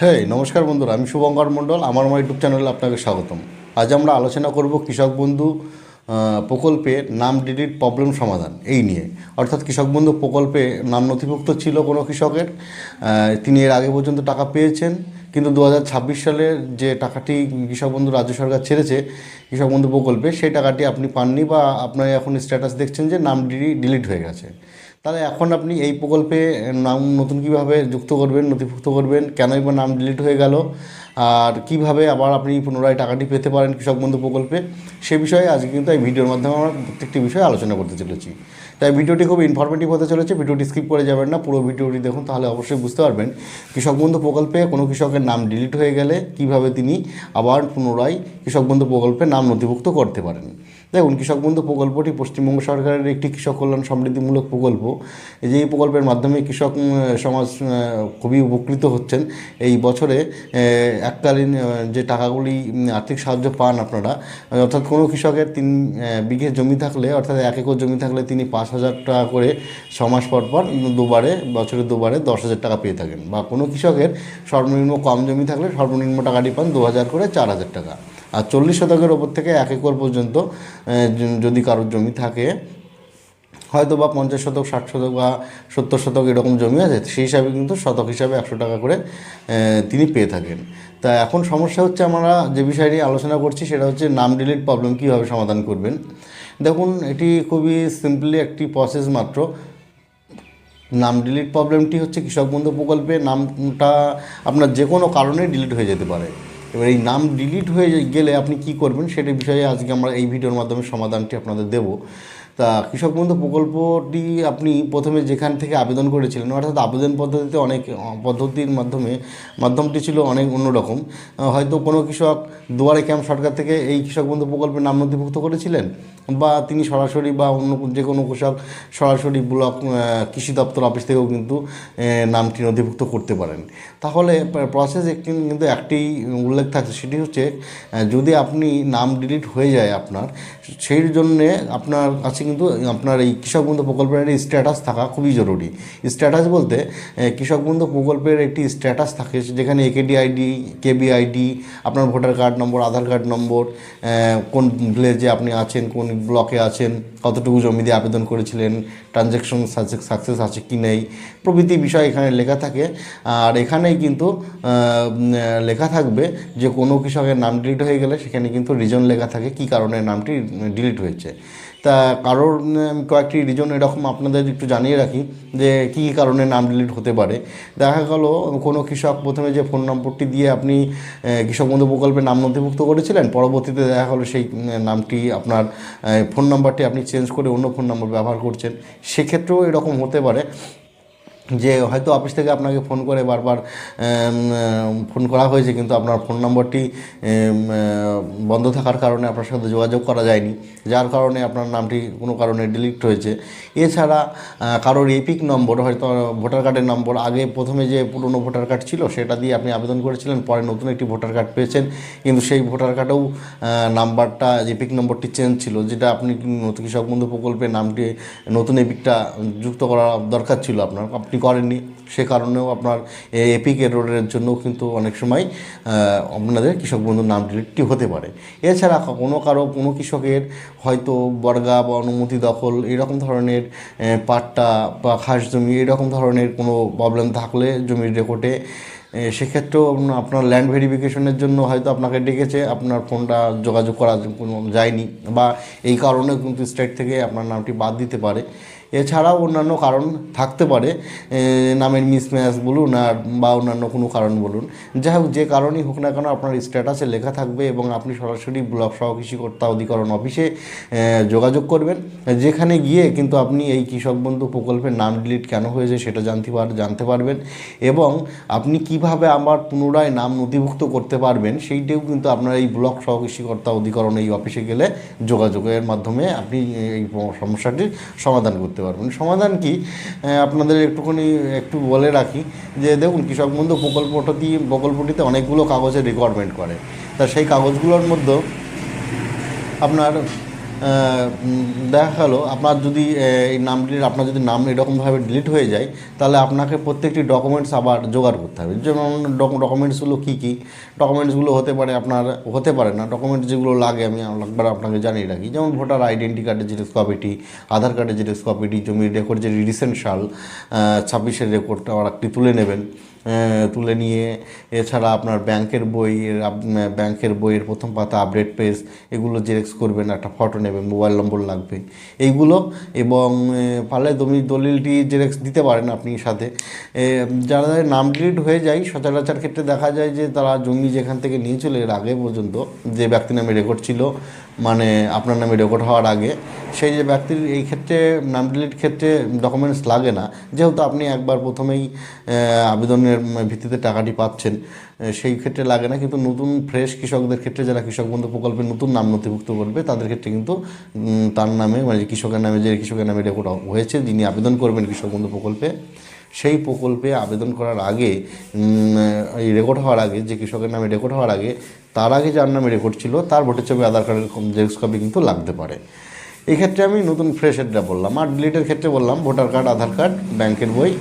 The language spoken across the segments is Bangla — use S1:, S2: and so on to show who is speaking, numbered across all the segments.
S1: হ্যাঁ, নমস্কার বন্ধুরা, আমি শুভঙ্কর মণ্ডল। আমার ইউটিউব চ্যানেলে আপনাকে স্বাগতম। আজ আমরা আলোচনা করব কৃষক বন্ধু প্রকল্পে নাম ডিলিট প্রবলেম সমাধান এই নিয়ে। অর্থাৎ কৃষক বন্ধু প্রকল্পে নাম নথিভুক্ত ছিল কোনো কৃষকের, তিনি এর আগে পর্যন্ত টাকা পেয়েছেন, কিন্তু 2026 সালের যে টাকাটি কৃষক বন্ধু রাজ্য সরকার ছেড়েছে কৃষক বন্ধু প্রকল্পে, সেই টাকাটি আপনি পাননি বা আপনার এখন স্ট্যাটাস দেখছেন যে নাম ডিলিট হয়ে গেছে। তাহলে এখন আপনি এই প্রকল্পে নাম নতুন কীভাবে যুক্ত করবেন, নথিভুক্ত করবেন, কেনই বা নাম ডিলিট হয়ে গেল, আর কিভাবে আবার আপনি পুনরায় টাকাটি পেতে পারেন কৃষক বন্ধু প্রকল্পে, সে বিষয়ে আজকে কিন্তু এই ভিডিওর মাধ্যমে আমরা প্রত্যেকটি বিষয়ে আলোচনা করতে চলেছি। তাই ভিডিওটি খুব ইনফরমেটিভ হতে চলেছে, ভিডিওটি স্কিপ করে যাবেন না, পুরো ভিডিওটি দেখুন, তাহলে অবশ্যই বুঝতে পারবেন কৃষক বন্ধু প্রকল্পে কোনো কৃষকের নাম ডিলিট হয়ে গেলে কিভাবে তিনি আবার পুনরায় কৃষক বন্ধু প্রকল্পে নাম নথিভুক্ত করতে পারেন। দেখুন, কৃষক বন্ধু প্রকল্পটি পশ্চিমবঙ্গ সরকারের একটি কৃষক কল্যাণ সমৃদ্ধিমূলক প্রকল্প। যে এই প্রকল্পের মাধ্যমে কৃষক সমাজ খুবই উপকৃত হচ্ছেন। এই বছরে এককালীন যে টাকাগুলি আর্থিক সাহায্য পান আপনারা, অর্থাৎ কোনো কৃষকের 3 বিঘে জমি থাকলে, অর্থাৎ 1 একর জমি থাকলে তিনি 5,000 টাকা করে 6 মাস পর পর দুবারে, বছরে দুবারে 10,000 টাকা পেয়ে থাকেন। বা কোনো কৃষকের সর্বনিম্ন কম জমি থাকলে সর্বনিম্ন টাকাটি পান 2,000 করে 4,000 টাকা। আর 40 শতকের ওপর থেকে 1 একর পর্যন্ত যদি কারোর জমি থাকে, হয়তো বা 50 শতক, 60 শতক বা 70 শতক এরকম জমি আছে, সেই হিসাবে কিন্তু শতক হিসাবে 100 টাকা করে তিনি পেয়ে থাকেন। তা এখন সমস্যা হচ্ছে, আমরা যে বিষয় নিয়ে আলোচনা করছি সেটা হচ্ছে নাম ডিলিট প্রবলেম কীভাবে সমাধান করবেন। দেখুন, এটি খুবই সিম্পলি একটি প্রসেস মাত্র। নাম ডিলিট প্রবলেমটি হচ্ছে কৃষক বন্ধু প্রকল্পে নামটা আপনার যে কোনো কারণে ডিলিট হয়ে যেতে পারে। এবার এই নাম ডিলিট হয়ে গেলে আপনি কি করবেন সেটা বিষয়ে আজকে আমরা এই ভিডিওর মাধ্যমে সমাধানটি আপনাদের দেব। তা কৃষক বন্ধু প্রকল্পটি আপনি প্রথমে যেখান থেকে আবেদন করেছিলেন, অর্থাৎ আবেদন পদ্ধতিতে অনেক পদ্ধতির মাধ্যমটি ছিল অনেক অন্যরকম। হয়তো কোনো কৃষক দুয়ারে ক্যাম্প সরকার থেকে এই কৃষক বন্ধু প্রকল্পে নাম নথিভুক্ত করেছিলেন, বা তিনি সরাসরি বা অন্য যে কোনো কৃষক সরাসরি ব্লক কৃষি দপ্তর অফিস থেকেও কিন্তু নামটি নথিভুক্ত করতে পারেন। তাহলে প্রসেস কিন্তু একটি উল্লেখ থাকছে, সেটি হচ্ছে যদি আপনি নাম ডিলিট হয়ে যায় আপনার, সেই জন্যে আপনার কাছে কিন্তু আপনার এই কৃষক বন্ধু প্রকল্পের স্ট্যাটাস থাকা খুবই জরুরি। স্ট্যাটাস বলতে কৃষক বন্ধু প্রকল্পের একটি স্ট্যাটাস থাকে, যেখানে একেডি আইডি, কেবি আইডি, আপনার ভোটার কার্ড নম্বর, আধার কার্ড নম্বর, কোন ভিলেজে আপনি আছেন, কোন ব্লকে আছেন, কতটুকু জমি দিয়ে আবেদন করেছিলেন, ট্রানজ্যাকশন সাকসেস আছে কি নেই প্রভৃতি বিষয় এখানে লেখা থাকে। আর এখানেই কিন্তু লেখা থাকবে যে কোনো কৃষকের নাম ডিলিট হয়ে গেলে সেখানে কিন্তু রিজন লেখা থাকে কী কারণে নামটি ডিলিট হয়েছে। তা কারোর কয়েকটি রিজন এরকম আপনাদের একটু জানিয়ে রাখি যে কী কী কারণে নাম ডিলিট হতে পারে। দেখা গেল কোনো কৃষক প্রথমে যে ফোন নম্বরটি দিয়ে আপনি কৃষক বন্ধু প্রকল্পে নাম নথিভুক্ত করেছিলেন, পরবর্তীতে দেখা গেলো সেই নামটি আপনার ফোন নাম্বারটি আপনি চেঞ্জ করে অন্য ফোন নম্বর ব্যবহার করছেন। সেক্ষেত্রেও এরকম হতে পারে যে হয়তো অফিস থেকে আপনাকে ফোন করে বারবার ফোন করা হয়েছে, কিন্তু আপনার ফোন নম্বরটি বন্ধ থাকার কারণে আপনার সাথে যোগাযোগ করা যায়নি, যার কারণে আপনার নামটি কোনো কারণে ডিলিট হয়েছে। এছাড়া কারোর এপিক নম্বর, হয়তো ভোটার কার্ডের নম্বর, আগে প্রথমে যে পুরনো ভোটার কার্ড ছিল সেটা দিয়ে আপনি আবেদন করেছিলেন, পরে নতুন একটি ভোটার কার্ড পেয়েছেন, কিন্তু সেই ভোটার কার্ডেও নাম্বারটা, এপিক নম্বরটি চেঞ্জ ছিল, যেটা আপনি কৃষক বন্ধু প্রকল্পে নামটি নতুন এপিকটা যুক্ত করা দরকার ছিল আপনি করেননি। সে কারণেও আপনার এপিক এররের জন্য কিন্তু অনেক সময় আপনাদের কৃষক বন্ধুর নাম ডিলিটটি হতে পারে। এছাড়া কোনো কৃষকের হয়তো বর্গা বা অনুমতি দখল এরকম ধরনের পাট্টা বা খাস জমি এরকম ধরনের কোনো প্রবলেম থাকলে জমির রেকর্ডে, সেক্ষেত্রেও আপনার ল্যান্ড ভেরিফিকেশনের জন্য হয়তো আপনাকে ডেকেছে, আপনার ফোনটা যোগাযোগ করা যায়নি, বা এই কারণেও কিন্তু স্টেট থেকে আপনার নামটি বাদ দিতে পারে। এছাড়াও অন্যান্য কারণ থাকতে পারে, নামের মিসম্যাচ বলুন আর বা অন্যান্য কোনো কারণ বলুন, যাই হোক যে কারণই হোক না কেন আপনার স্ট্যাটাসে লেখা থাকবে এবং আপনি সরাসরি ব্লক সহ কৃষিকর্তা অধিকরণ অফিসে যোগাযোগ করবেন, যেখানে গিয়ে কিন্তু আপনি এই কৃষক বন্ধু প্রকল্পের নাম ডিলিট কেন হয়েছে সেটা জানতে পারবেন, এবং আপনি কিভাবে আবার পুনরায় নাম নথিভুক্ত করতে পারবেন সেইটাও কিন্তু আপনার এই ব্লক সহ কৃষিকর্তা অধিকরণ এই অফিসে গেলে যোগাযোগের মাধ্যমে আপনি এই সমস্যাটির সমাধান করতে পারবেন। সমাধান কি আপনাদের একটু বলে রাখি যে দেখুন, কৃষক বন্ধু প্রকল্পটিতে অনেকগুলো কাগজের রিকোয়ারমেন্ট করে। তা সেই কাগজগুলোর মধ্যে আপনার দেখা গেলো আপনার যদি এই নাম ডিলিট আপনার যদি নাম এরকমভাবে ডিলিট হয়ে যায়, তাহলে আপনাকে প্রত্যেকটি ডকুমেন্টস আবার জোগাড় করতে হবে। যেমন ডকুমেন্টসগুলো কী কী ডকুমেন্টসগুলো হতে পারে না ডকুমেন্টস যেগুলো লাগে আমি একবার আপনাকে জানিয়ে রাখি। যেমন ভোটার আইডেন্টি কার্ডের জেরক্স কপিটি, আধার কার্ডের জেরক্স কপিটি, জমির রেকর্ড যে রিসেন্ট সাল 26-এর রেকর্ডটা একটি তুলে নেবেন। তুলে নিয়ে এছাড়া আপনার ব্যাংকের বইয়ের প্রথম পাতা আপডেট পেজ এগুলো জেরক্স করবেন, একটা ফটো নেবেন, মোবাইল নম্বর লাগবে এইগুলো। এবং পারলে দলিলটি জেরক্স দিতে পারেন আপনি সাথে। যারা নাম ডিলিট হয়ে যায় সচরাচর ক্ষেত্রে দেখা যায় যে তারা জমি যেখান থেকে নিয়েছিল এর আগে পর্যন্ত যে ব্যক্তি নামে রেকর্ড ছিল, মানে আপনার নামে রেকর্ড হওয়ার আগে, সেই যে ব্যক্তির এই ক্ষেত্রে নাম ডিলিট ক্ষেত্রে ডকুমেন্টস লাগে না, যেহেতু আপনি একবার প্রথমেই আবেদনের ভিত্তিতে টাকাটি পাচ্ছেন, সেই ক্ষেত্রে লাগে না। কিন্তু নতুন ফ্রেশ কৃষকদের ক্ষেত্রে যারা কৃষক বন্ধু প্রকল্পে নতুন নাম নথিভুক্ত করবে তাদের ক্ষেত্রে কিন্তু তার নামে মানে কৃষকের নামে রেকর্ড হয়েছে, যিনি আবেদন করবেন কৃষক বন্ধু প্রকল্পে, সেই প্রকল্পে আবেদন করার আগে এই রেকর্ড হওয়ার আগে যে কৃষকের নামে রেকর্ড হওয়ার আগে তার আগে যার নামে রেকর্ড ছিল তার ভোটের ছবি, আধার কার্ডের জেরক্স কপি কিন্তু লাগতে পারে। এই ক্ষেত্রে আমি নতুন ফ্রেশেরটা বললাম। আর ডিলিটের ক্ষেত্রে বললাম ভোটার কার্ড, আধার কার্ড, ব্যাংকের বই,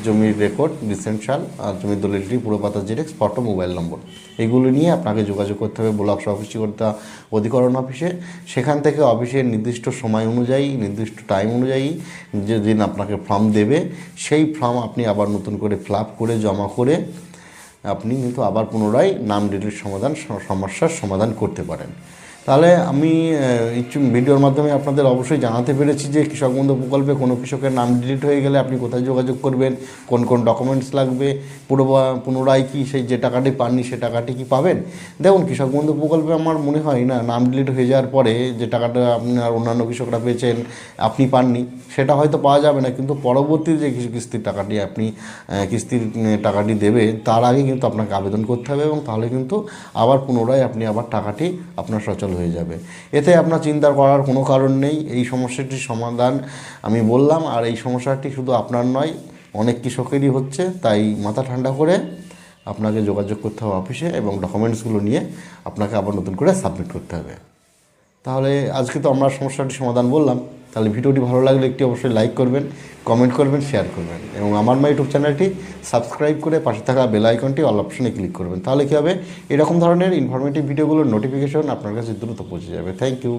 S1: জমির রেকর্ড রিসেন্ট সাল আর জমির দলিলটি পুরো পাতা জেরক্স, ফটো, মোবাইল নম্বর এগুলো নিয়ে আপনাকে যোগাযোগ করতে হবে ব্লক সহকৃষিকর্তা অধিকরণ অফিসে। সেখান থেকে অফিসের নির্দিষ্ট সময় অনুযায়ী নির্দিষ্ট টাইম অনুযায়ী যেদিন আপনাকে ফর্ম দেবে সেই ফর্ম আপনি আবার নতুন করে ফিল আপ করে জমা করে আপনি কিন্তু আবার পুনরায় নাম ডিলিট সমস্যার সমাধান করতে পারেন। তাহলে আমি ভিডিওর মাধ্যমে আপনাদের অবশ্যই জানাতে পেরেছি যে কৃষক বন্ধু প্রকল্পে কোনো কৃষকের নাম ডিলিট হয়ে গেলে আপনি কোথায় যোগাযোগ করবেন, কোন কোন ডকুমেন্টস লাগবে, পুনরায় কি সেই যে টাকাটি পাননি সে টাকাটি কি পাবেন। দেখুন, কৃষক বন্ধু প্রকল্পে আমার মনে হয় না নাম ডিলিট হয়ে যাওয়ার পরে যে টাকাটা আপনার অন্যান্য কৃষকরা পেয়েছেন আপনি পাননি সেটা হয়তো পাওয়া যাবে না, কিন্তু পরবর্তী যে কিস্তির টাকাটি কিস্তির টাকাটি দেবে তার আগে কিন্তু আপনাকে আবেদন করতে হবে, এবং তাহলে কিন্তু আবার পুনরায় আবার টাকাটি আপনার সচল হয়ে যাবে। এতে আপনার চিন্তা করার কোনো কারণ নেই। এই সমস্যাটির সমাধান আমি বললাম, আর এই সমস্যাটি শুধু আপনার নয় অনেক কৃষকেরই হচ্ছে। তাই মাথা ঠান্ডা করে আপনাকে যোগাযোগ করতে হবে অফিসে, এবং ডকুমেন্টসগুলো নিয়ে আপনাকে আবার নতুন করে সাবমিট করতে হবে। তাহলে আজকে তো আমরা সমস্যাটির সমাধান বললাম। তাহলে ভিডিওটি ভালো লাগলে একটি অবশ্যই লাইক করবেন, কমেন্ট করবেন, শেয়ার করবেন, এবং আমার ইউটিউব চ্যানেলটি সাবস্ক্রাইব করে পাশে থাকা বেল আইকনটি অল অপশনে ক্লিক করবেন। তাহলে কী হবে, এরকম ধরনের ইনফরমেটিভ ভিডিওগুলোর নোটিফিকেশন আপনার কাছে দ্রুত পৌঁছে যাবে। Thank you.